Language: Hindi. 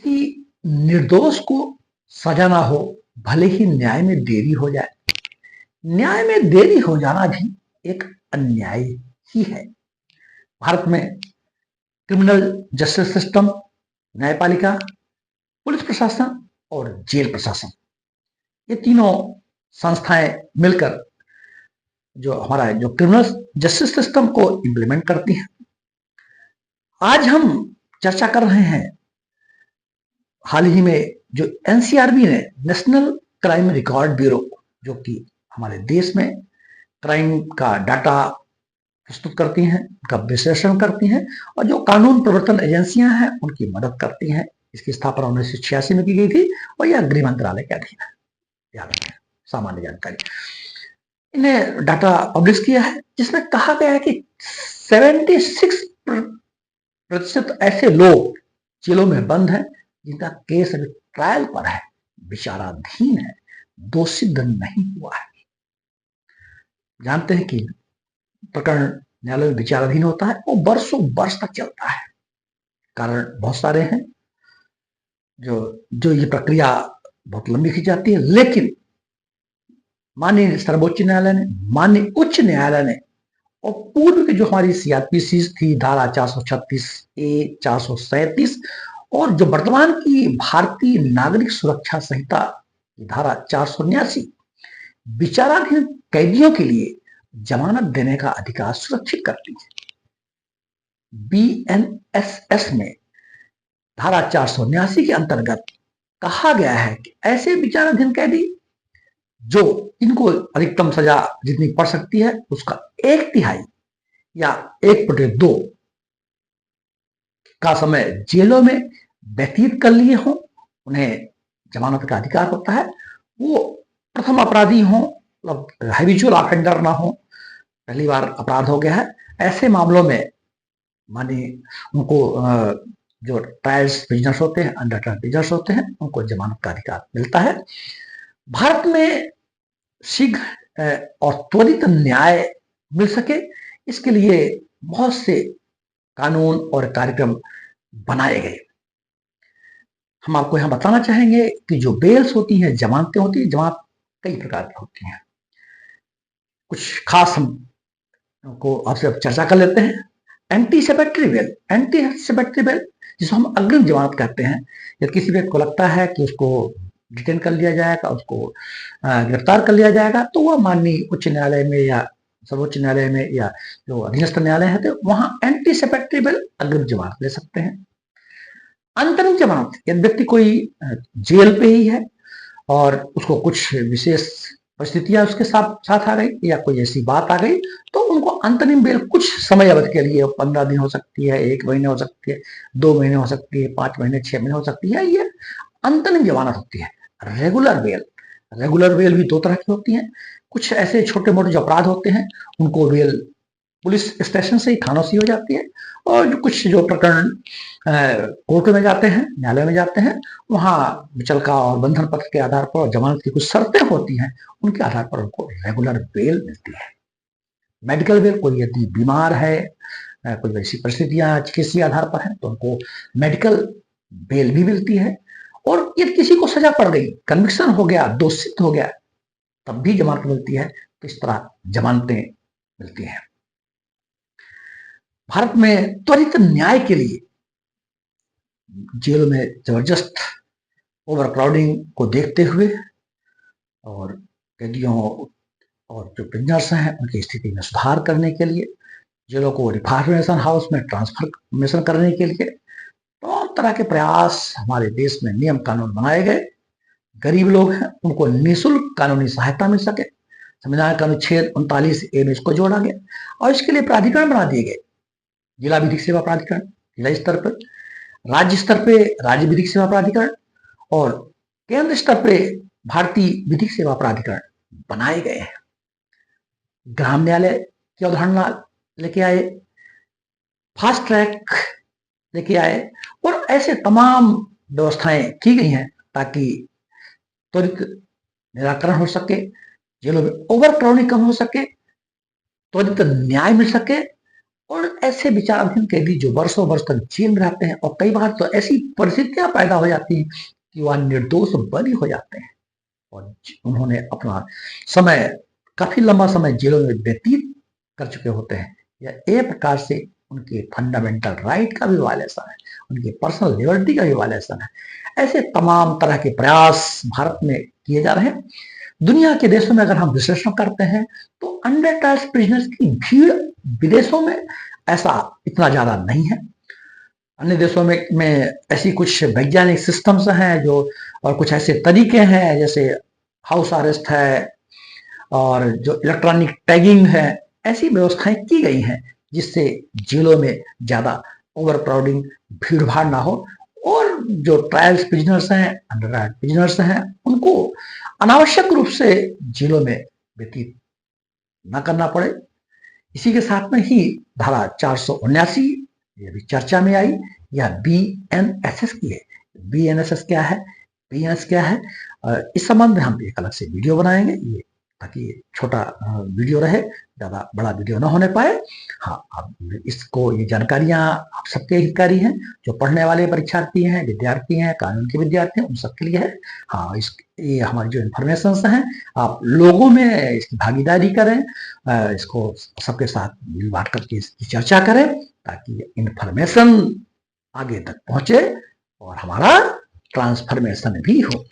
कि निर्दोष को सजा ना हो, भले ही न्याय में देरी हो जाए। न्याय में देरी हो जाना भी एक अन्याय ही है। भारत में क्रिमिनल जस्टिस सिस्टम, न्यायपालिका, पुलिस प्रशासन और जेल प्रशासन, ये तीनों संस्थाएं मिलकर जो हमारा जो क्रिमिनल जस्टिस सिस्टम को इंप्लीमेंट करती हैं। आज हम चर्चा कर रहे हैं हाल ही में जो एनसीआरबी ने, नेशनल क्राइम रिकॉर्ड ब्यूरो, जो कि हमारे देश में क्राइम का डाटा प्रस्तुत करती हैं, उनका विश्लेषण करती हैं और जो कानून प्रवर्तन एजेंसियां हैं उनकी मदद करती हैं। इसकी स्थापना 1986 में की गई थी और यह गृह मंत्रालय के अधीन है। याद रखें, सामान्य जानकारी। इन्हें डाटा पब्लिश किया है जिसमें कहा गया है कि 76% ऐसे लोग जेलों में बंद हैं जिनका केस अभी ट्रायल पर है, विचाराधीन है, दोषी दंड नहीं हुआ है। जानते हैं कि प्रकरण न्यायालय में विचाराधीन होता है, वो वर्षों वर्ष तक चलता है। कारण बहुत सारे हैं, जो ये प्रक्रिया बहुत लंबी खींच जाती है। लेकिन माननीय सर्वोच्च न्यायालय ने, माननीय उच्च न्यायालय ने और पूर्व की जो हमारी सीआरपीसी थी, धारा 436A, 437 और जो वर्तमान की भारतीय नागरिक सुरक्षा संहिता की धारा 479, विचाराधीन कैदियों के लिए जमानत देने का अधिकार सुरक्षित करती है। बीएनएसएस में धारा 479 के अंतर्गत कहा गया है कि ऐसे विचाराधीन कैदी जो इनको अधिकतम सजा जितनी पड़ सकती है उसका 1/3 या 1/2 का समय जेलों में व्यतीत कर लिए हों, उन्हें जमानत का अधिकार होता है। वो प्रथम अपराधी हों, मतलब हैबिचुअल ऑफेंडर ना हो, पहली बार अपराध हो गया है, ऐसे मामलों में माने उनको जो ट्रायल्स प्रिजनर्स होते हैं, अंडर ट्रायल प्रिजनर्स होते हैं, उनको जमानत का अधिकार मिलता है। भारत में शीघ्र और त्वरित न्याय मिल सके, इसके लिए बहुत से कानून और कार्यक्रम बनाए गए। हम आपको यहां बताना चाहेंगे कि जो बेल्स होती हैं, जमानतें होती हैं, जमानत कई प्रकार की होती हैं। कुछ खास हम को आपसे चर्चा कर लेते हैं। एंटीसिपेटरी बेल जिसको हम अग्रिम जमानत कहते हैं। यदि किसी व्यक्ति को लगता है कि उसको डिटेन कर लिया जाएगा, उसको गिरफ्तार कर लिया जाएगा, तो वह माननीय उच्च न्यायालय में या सर्वोच्च न्यायालय में या जो अधीनस्थ न्यायालय है तो वहां एंटीसिपेटरी बेल, अग्रिम जमानत ले सकते हैं। अंतरिम जमानत, यदि व्यक्ति कोई जेल पे ही है और उसको कुछ विशेष परिस्थितियां उसके साथ आ गई या कोई ऐसी बात आ गई, तो उनको अंतरिम बेल कुछ समय अवधि के लिए 15 दिन हो सकती है, 1 महीने हो सकती है, 2 महीने हो सकती है, 5 महीने, 6 महीने हो सकती है। ये अंतरिम जमानत होती है। रेगुलर बेल भी 2 तरह की होती है। कुछ ऐसे छोटे मोटे जो अपराध होते हैं उनको बेल पुलिस स्टेशन से ही, थानों से हो जाती है, और कुछ जो प्रकरण कोर्ट में जाते हैं, न्यायालय में जाते हैं, वहां मुचलका और बंधन पत्र के आधार पर जमानत की कुछ शर्तें होती हैं, उनके आधार पर उनको रेगुलर बेल मिलती है। मेडिकल बेल, कोई यदि बीमार है, कोई ऐसी परिस्थितियां चिकित्सीय आधार पर है, तो उनको मेडिकल बेल भी मिलती है। और यदि किसी को सजा पड़ गई, कन्विक्शन हो गया, दोषित हो गया, तब भी जमानत मिलती है। तो इस तरह जमानतें मिलती हैं। भारत में त्वरित न्याय के लिए जेलों में जबरदस्त ओवरक्राउडिंग को देखते हुए और कैदियों और जो प्रिजनर्स हैं उनकी स्थिति में सुधार करने के लिए, जेलों को रिफॉर्मेशन हाउस में ट्रांसफॉर्मेशन करने के लिए तमाम तरह के प्रयास हमारे देश में, नियम कानून बनाए गए। गरीब लोग हैं उनको निःशुल्क कानूनी सहायता मिल सके, संविधान का अनुच्छेद 39A में इसको जोड़ा गया और इसके लिए प्राधिकरण बना दिए गए। जिला विधिक सेवा प्राधिकरण जिला स्तर पर, राज्य स्तर पे राज्य विधिक सेवा प्राधिकरण और केंद्र स्तर पे भारतीय विधिक सेवा प्राधिकरण बनाए गए हैं। ग्राम न्यायालय की अवधारणा लेके आए, फास्ट ट्रैक लेके आए और ऐसे तमाम व्यवस्थाएं की गई हैं ताकि त्वरित निराकरण हो सके, जेलों में ओवरक्राउडिंग कम हो सके, त्वरित न्याय मिल सके और ऐसे विचाराधीन कैदी जो वर्षों वर्ष तक जेल में रहते हैं, और कई बार तो ऐसी परिस्थितियां पैदा हो जाती हैं कि वह निर्दोष बरी हो जाते हैं, और उन्होंने अपना समय, काफी लंबा समय जेलों में व्यतीत कर चुके होते हैं। यह एक प्रकार से उनके फंडामेंटल राइट का भी वायलेशन है, उनके पर्सनल लिबर्टी का भी वायलेशन है। ऐसे तमाम तरह के प्रयास भारत में किए जा रहे हैं। दुनिया के देशों में अगर हम विश्लेषण करते हैं तो अंडर ट्रायल प्रिजनर्स की भीड़ विदेशों में ऐसा इतना ज्यादा नहीं है। अन्य देशों में ऐसी कुछ वैज्ञानिक सिस्टम्स हैं जो, और कुछ ऐसे तरीके हैं जैसे हाउस अरेस्ट है और जो इलेक्ट्रॉनिक टैगिंग है, ऐसी व्यवस्थाएं की गई हैं जिससे जेलों में ज्यादा ओवर क्राउडिंग, भीड़ भाड़ ना हो, और जो ट्रायल्स प्रिजनर्स हैं, अंडर ट्रायल प्रिजनर्स हैं, उनको अनावश्यक रूप से जेलों में व्यतीत न करना पड़े। इसी के साथ में ही धारा 479 ये भी चर्चा में आई, यह BNSS की है। BNSS क्या है, BNS क्या है, इस संबंध में हम एक अलग से वीडियो बनाएंगे, ये ताकि छोटा वीडियो रहे, ज्यादा बड़ा वीडियो ना होने पाए। हाँ, अब इसको, ये जानकारियां आप सबके हितकारी हैं, जो पढ़ने वाले परीक्षार्थी हैं, विद्यार्थी हैं, कानून के विद्यार्थी हैं, उन सबके लिए है। हाँ, ये हमारी जो इन्फॉर्मेशन हैं, आप लोगों में इसकी भागीदारी करें, इसको सबके साथ मिल बांट करके इसकी चर्चा करें, ताकि इन्फॉर्मेशन आगे तक पहुंचे और हमारा ट्रांसफॉर्मेशन भी हो।